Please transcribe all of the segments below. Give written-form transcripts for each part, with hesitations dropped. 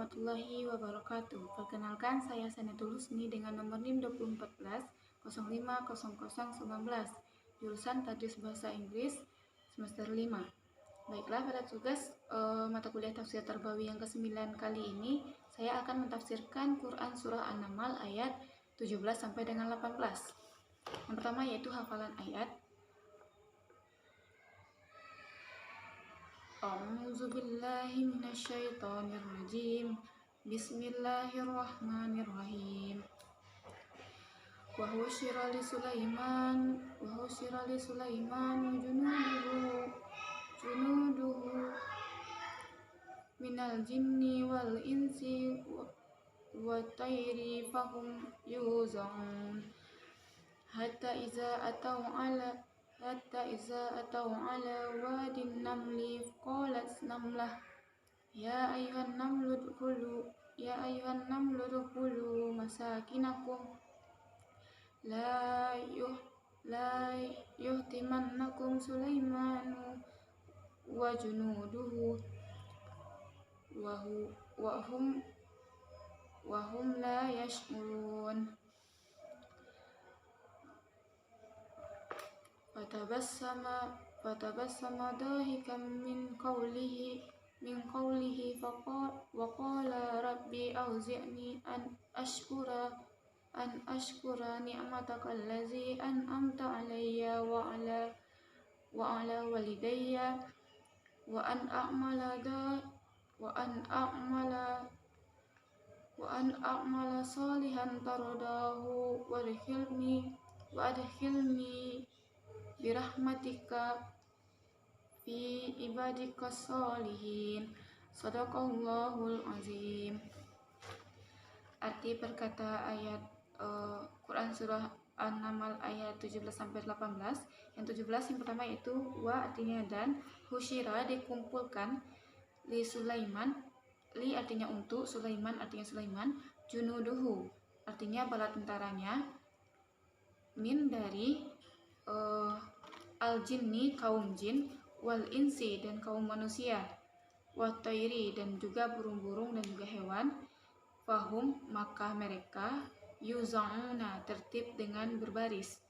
warahmatullahi wabarakatuh. Perkenalkan, saya Sanatul Husni dengan nomor NIM 2014 050019, jurusan Tadris Bahasa Inggris semester 5. Baiklah, pada tugas mata kuliah tafsir Tarbawi yang ke-9 kali ini, saya akan mentafsirkan Quran Surah An-Naml ayat 17 sampai dengan 18. Yang pertama yaitu hafalan ayat. A'udzu billahi minasyaitonir rajim. Bismillahirrahmanirrahim. Wa husyira li Sulaiman junuduhu minal jinni wal insi wa tayri fahum yuzaun hatta iza atau ala wadin namli qalat namlah ya ayuhan namlu dkhulu masakinakum la yuhtimannakum Sulaimanu wa junuduhu wa hum la yash'urun. Fatabassama dahikan min qawlihi wa qala rabbi awzi'ni an ashkura ni'mataka allazi an'amta alayya wa ala walidayya wa an a'mala salihan tardahu wa adkhilni birahmatika fi ibadika sholihin. Shadaqallahul azim. Arti perkata ayat Quran Surah An-Naml ayat 17-18. Yang 17 yang pertama yaitu wa artinya dan, husyira dikumpulkan, li Sulaiman, li artinya untuk, Sulaiman artinya Sulaiman, junuduhu artinya bala tentaranya, min dari al-jinni kaum jin, wal insi dan kaum manusia, wa tayri dan juga burung-burung dan juga hewan, fahum maka mereka, yuzauna tertib dengan berbaris.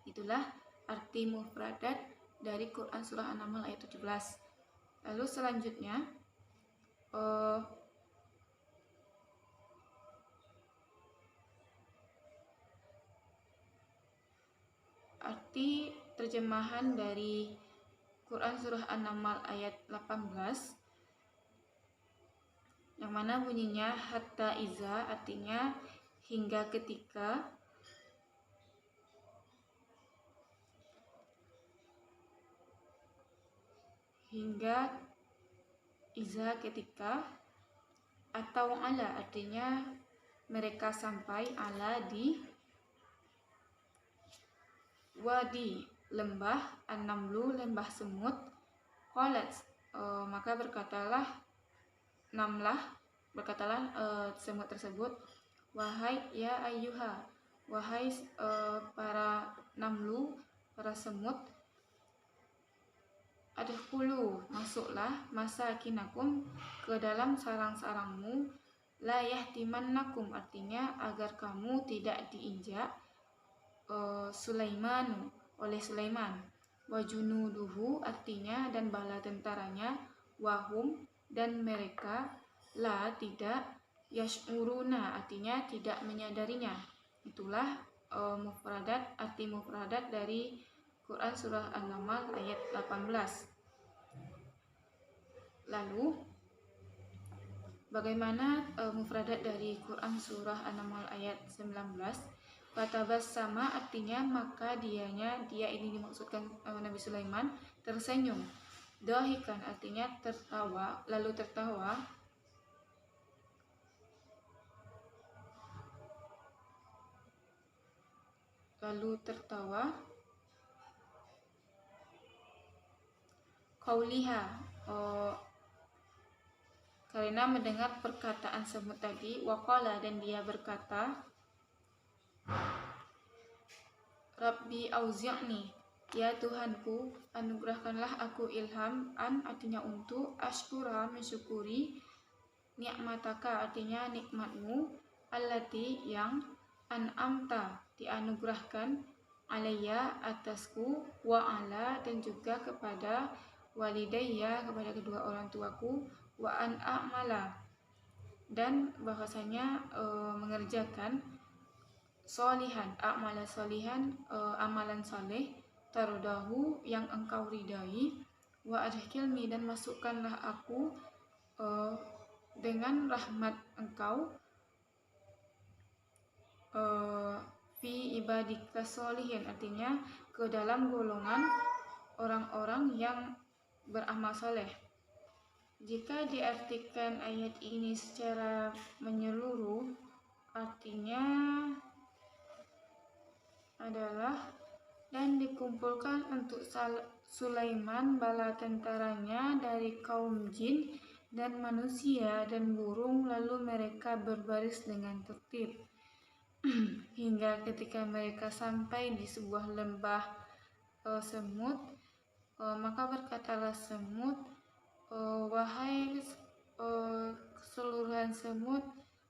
Itulah arti mufradat dari Quran Surah An-Naml ayat 17. Lalu selanjutnya arti terjemahan dari Quran Surah An-Naml ayat 18, yang mana bunyinya hatta iza artinya hingga ketika, iza ketika, atau ala artinya mereka sampai, ala di, wadi lembah, an-namlu lembah semut, qalat maka berkatalah semut tersebut, wahai ya ayyuha, wahai para namlu, para semut, adkhulu masuklah, masakinakum ke dalam sarang-sarangmu, la yahtimannakum artinya agar kamu tidak diinjak, Sulaiman oleh Sulaiman, wa junuduhu artinya dan bala tentaranya, wahum dan mereka, la tidak, yash'uruna artinya tidak menyadarinya. Itulah arti mufradat dari Quran Surah An-Naml ayat 18. Lalu bagaimana mufradat dari Quran Surah An-Naml ayat 19? Fatabassama artinya maka dia ini dimaksudkan Nabi Sulaiman tersenyum. Dahikan artinya tertawa, lalu tertawa. Qauliha karena mendengar perkataan semut tadi, waqala dan dia berkata, Rabbi auzi'ni, ya Tuhanku, anugerahkanlah aku ilham, an artinya untuk, ashkura mensyukuri, ni'mataka artinya nikmatmu, allati yang an'amta dianugerahkan, alayya atasku, wa ala dan juga kepada walidayya kepada kedua orang tuaku, wa an a'mala dan bahwasanya mengerjakan solihan, a'mala solihan, amalan soleh, tarudahu yang engkau ridai, wa adkhilni dan masukkanlah aku dengan rahmat engkau fi ibadika solihin artinya ke dalam golongan orang-orang yang beramal soleh. Jika diartikan ayat ini secara menyeluruh, artinya adalah dan dikumpulkan untuk Sulaiman bala tentaranya dari kaum jin dan manusia dan burung, lalu mereka berbaris dengan tertib hingga ketika mereka sampai di sebuah lembah semut, maka berkatalah semut, wahai keseluruhan semut,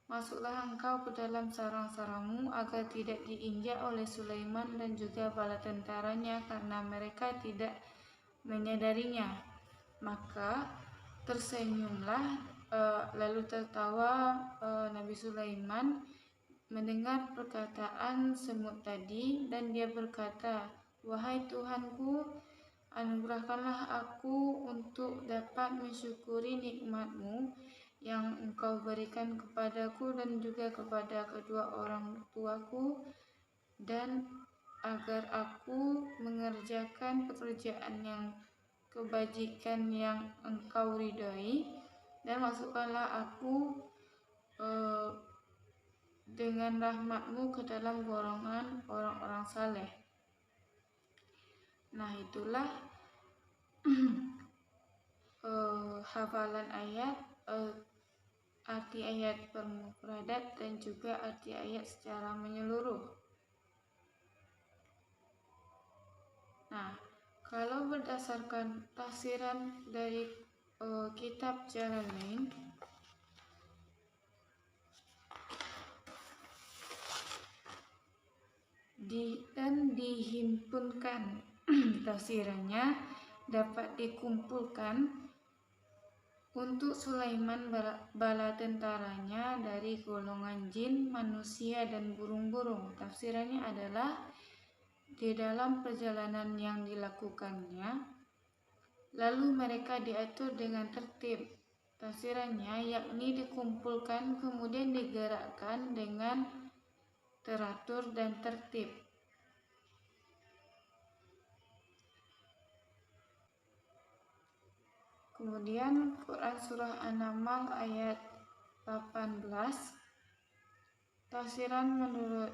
masuklah engkau ke dalam sarang-sarangmu agar tidak diinjak oleh Sulaiman dan juga bala tentaranya karena mereka tidak menyadarinya. Maka tersenyumlah lalu tertawa Nabi Sulaiman mendengar perkataan semut tadi, dan dia berkata, wahai Tuhanku, anugerahkanlah aku untuk dapat mensyukuri nikmatmu yang engkau berikan kepadaku dan juga kepada kedua orang tuaku, dan agar aku mengerjakan pekerjaan yang kebajikan yang engkau ridhoi, dan masukkanlah aku dengan rahmatmu ke dalam golongan orang-orang saleh. Nah, itulah hafalan ayat, arti ayat per mufradat dan juga arti ayat secara menyeluruh. Nah, kalau berdasarkan tafsiran dari kitab Jalalain, dan dihimpunkan tafsirannya dapat dikumpulkan untuk Sulaiman bala tentaranya dari golongan jin, manusia dan burung-burung. Tafsirannya adalah di dalam perjalanan yang dilakukannya, lalu mereka diatur dengan tertib. Tafsirannya yakni dikumpulkan kemudian digerakkan dengan teratur dan tertib. Kemudian Quran Surah An-Naml ayat 18, tafsiran menurut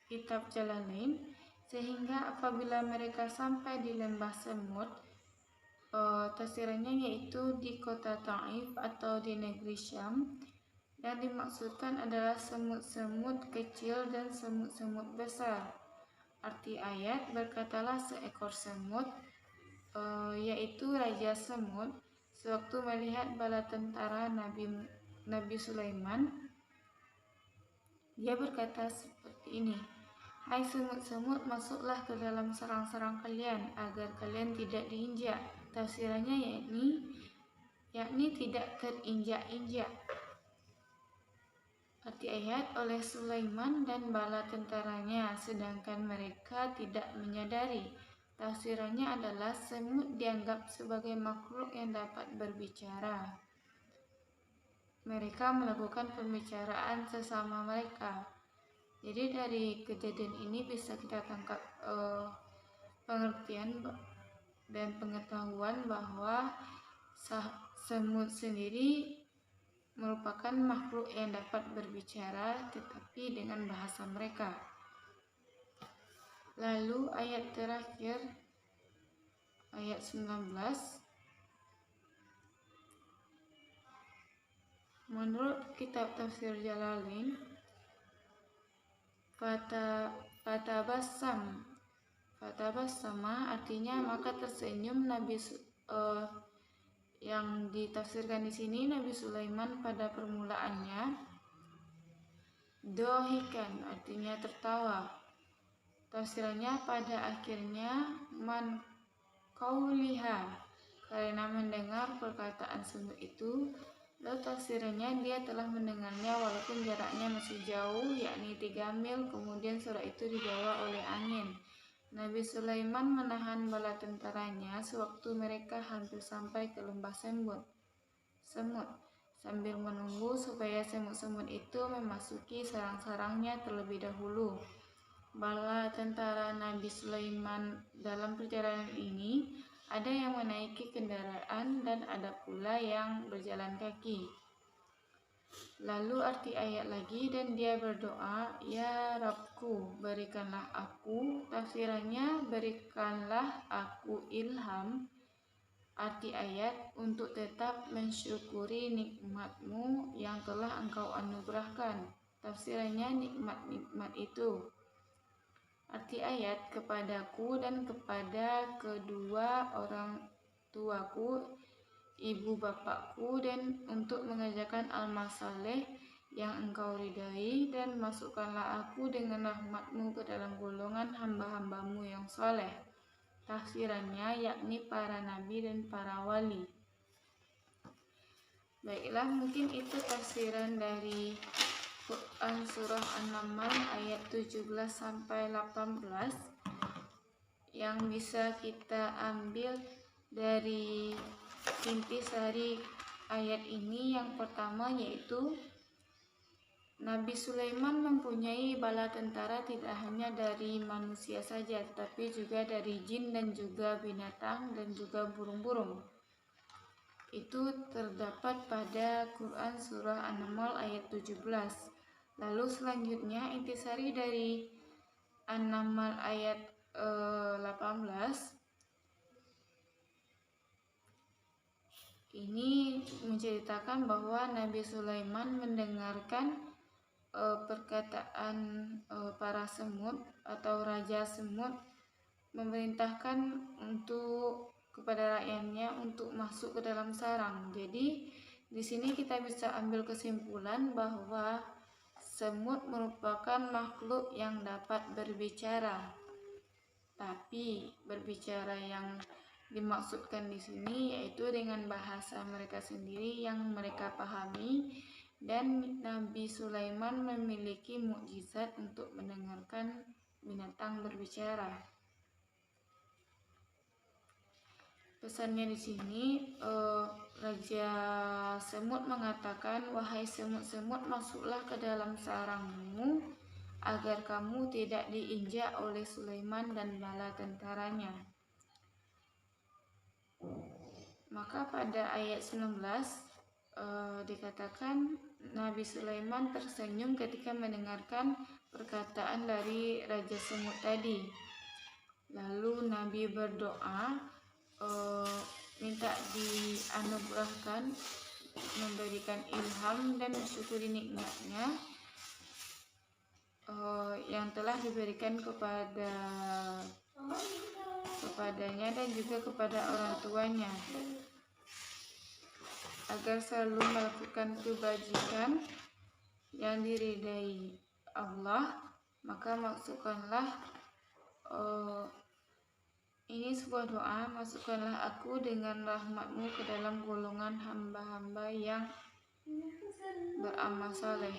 kitab Jalalain, sehingga apabila mereka sampai di lembah semut, tafsirannya yaitu di kota Taif atau di negeri Syam. Yang dimaksudkan adalah semut-semut kecil dan semut-semut besar. Arti ayat, berkatalah seekor semut, yaitu Raja Semut, sewaktu melihat bala tentara Nabi Sulaiman, dia berkata seperti ini, hai semut-semut, masuklah ke dalam sarang-sarang kalian agar kalian tidak diinjak. Tafsirannya yakni tidak terinjak-injak. Arti ayat, oleh Sulaiman dan bala tentaranya, sedangkan mereka tidak menyadari. Tafsirannya adalah semut dianggap sebagai makhluk yang dapat berbicara. Mereka melakukan pembicaraan sesama mereka. Jadi dari kejadian ini bisa kita tangkap pengertian dan pengetahuan bahwa semut sendiri merupakan makhluk yang dapat berbicara tetapi dengan bahasa mereka. Lalu ayat terakhir, ayat 19, menurut kitab tafsir Jalalain, fatabassama artinya maka tersenyum Yang ditafsirkan di sini, Nabi Sulaiman pada permulaannya dohikan, artinya tertawa. Tafsirannya pada akhirnya man kauliha, karena mendengar perkataan semut itu. Lalu tafsirannya dia telah mendengarnya walaupun jaraknya masih jauh, yakni 3 mil. Kemudian suara itu dibawa oleh angin. Nabi Sulaiman menahan bala tentaranya sewaktu mereka hampir sampai ke lembah semut, sambil menunggu supaya semut-semut itu memasuki sarang-sarangnya terlebih dahulu. Bala tentara Nabi Sulaiman dalam perjalanan ini ada yang menaiki kendaraan dan ada pula yang berjalan kaki. Lalu arti ayat lagi, dan dia berdoa, ya Rabbku, berikanlah aku. Tafsirannya, berikanlah aku ilham. Arti ayat, untuk tetap mensyukuri nikmat-Mu yang telah Engkau anugerahkan. Tafsirannya, nikmat-nikmat itu. Arti ayat, kepadaku dan kepada kedua orang tuaku, ibu bapakku, dan untuk mengerjakan amal saleh yang Engkau ridai, dan masukkanlah aku dengan rahmat-Mu ke dalam golongan hamba-hamba-Mu yang soleh. Tafsirannya, yakni para nabi dan para wali. Baiklah, mungkin itu tafsiran dari Quran surah An-Naml ayat 17 sampai 18 yang bisa kita ambil dari intisari ayat ini. Yang pertama yaitu Nabi Sulaiman mempunyai bala tentara tidak hanya dari manusia saja, tapi juga dari jin dan juga binatang dan juga burung-burung. Itu terdapat pada Quran surah An-Naml ayat 17. Lalu selanjutnya intisari dari An-Naml ayat 18 ini menceritakan bahwa Nabi Sulaiman mendengarkan perkataan para semut atau raja semut memerintahkan kepada rakyatnya untuk masuk ke dalam sarang. Jadi di sini kita bisa ambil kesimpulan bahwa semut merupakan makhluk yang dapat berbicara. Tapi berbicara yang dimaksudkan di sini yaitu dengan bahasa mereka sendiri yang mereka pahami, dan Nabi Sulaiman memiliki mukjizat untuk mendengarkan binatang berbicara. Pesannya di sini, Raja Semut mengatakan, wahai semut-semut, masuklah ke dalam sarangmu agar kamu tidak diinjak oleh Sulaiman dan bala tentaranya. Maka pada ayat 19 dikatakan Nabi Sulaiman tersenyum ketika mendengarkan perkataan dari Raja Semut tadi. Lalu Nabi berdoa, minta dianugerahkan, memberikan ilham dan mensyukuri nikmatnya yang telah diberikan kepadanya dan juga kepada orang tuanya, agar selalu melakukan kebajikan yang diridai Allah. Maka masukkanlah, ini sebuah doa, masukkanlah aku dengan rahmat-Mu ke dalam golongan hamba-hamba yang beramal saleh.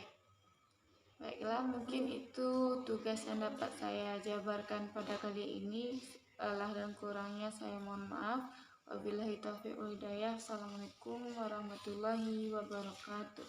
Baiklah, mungkin itu tugas yang dapat saya jabarkan pada kali ini. Salah dan kurangnya saya mohon maaf. Wabillahi taufiq wal hidayah. Assalamualaikum warahmatullahi wabarakatuh.